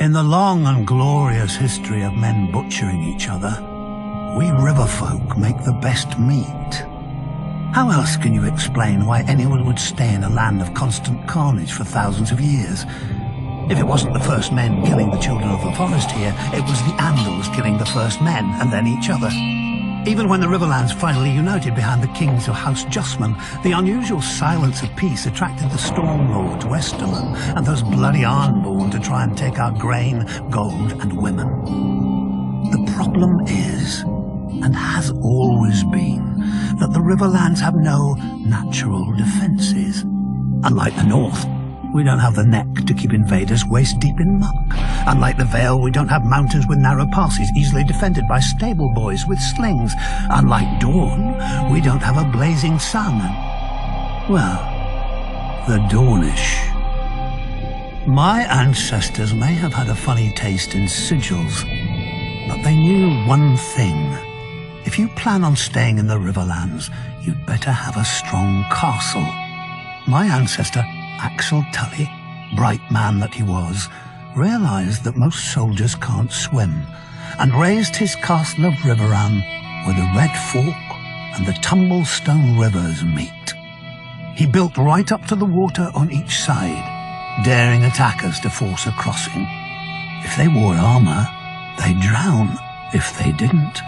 In the long and glorious history of men butchering each other, we river folk make the best meat. How else can you explain why anyone would stay in a land of constant carnage for thousands of years? If it wasn't the first men killing the children of the forest here, it was the Andals killing the first men and then each other. Even when the Riverlands finally united behind the kings of House Justman, the unusual silence of peace attracted the Storm Lords, Westermen, and those bloody Ironborn to try and take our grain, gold, and women. The problem is, and has always been, that the Riverlands have no natural defences. Unlike the North, we don't have the neck to keep invaders waist-deep in muck. Unlike the Vale, we don't have mountains with narrow passes easily defended by stable boys with slings. Unlike Dawn, we don't have a blazing sun. Well, the Dornish. My ancestors may have had a funny taste in sigils, but they knew one thing. If you plan on staying in the Riverlands, you'd better have a strong castle. My ancestor, Axel Tully, bright man that he was, realized that most soldiers can't swim, and raised his castle of Riverrun where the Red Fork and the Tumblestone rivers meet. He built right up to the water on each side, daring attackers to force a crossing. If they wore armor, they'd drown. If they didn't,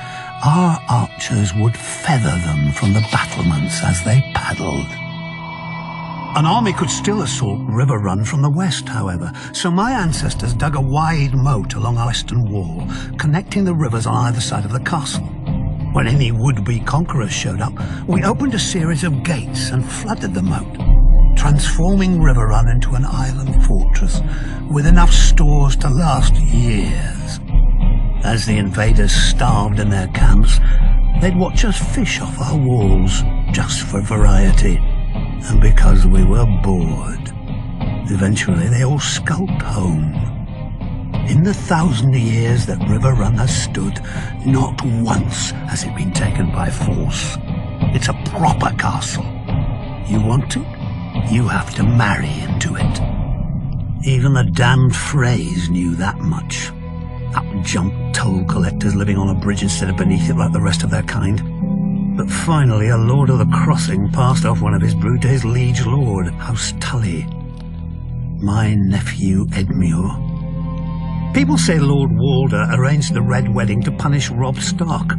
our archers would feather them from the battlements as they paddled. An army could still assault Riverrun from the west, however, so my ancestors dug a wide moat along our western wall, connecting the rivers on either side of the castle. When any would-be conquerors showed up, we opened a series of gates and flooded the moat, transforming Riverrun into an island fortress with enough stores to last years. As the invaders starved in their camps, they'd watch us fish off our walls, just for variety. And because we were bored, eventually they all skulked home. In the 1,000 years that Riverrun has stood, not once has it been taken by force. It's a proper castle. You want it? You have to marry into it. Even the damned Freys knew that much. Up-jumped toll collectors living on a bridge instead of beneath it like the rest of their kind. But finally, a Lord of the Crossing passed off one of his brood to his liege lord, House Tully, my nephew Edmure. People say Lord Walder arranged the Red Wedding to punish Robb Stark.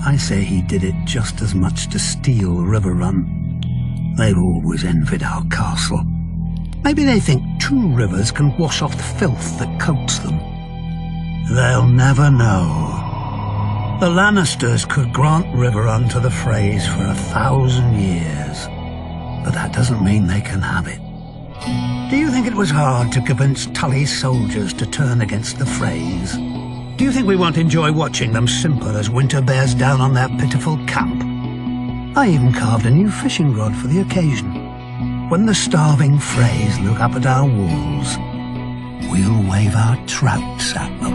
I say he did it just as much to steal Riverrun. They've always envied our castle. Maybe they think 2 rivers can wash off the filth that coats them. They'll never know. The Lannisters could grant Riverrun to the Freys for 1,000 years, but that doesn't mean they can have it. Do you think it was hard to convince Tully's soldiers to turn against the Freys? Do you think we won't enjoy watching them simper as winter bears down on their pitiful camp? I even carved a new fishing rod for the occasion. When the starving Freys look up at our walls, we'll wave our trouts at them.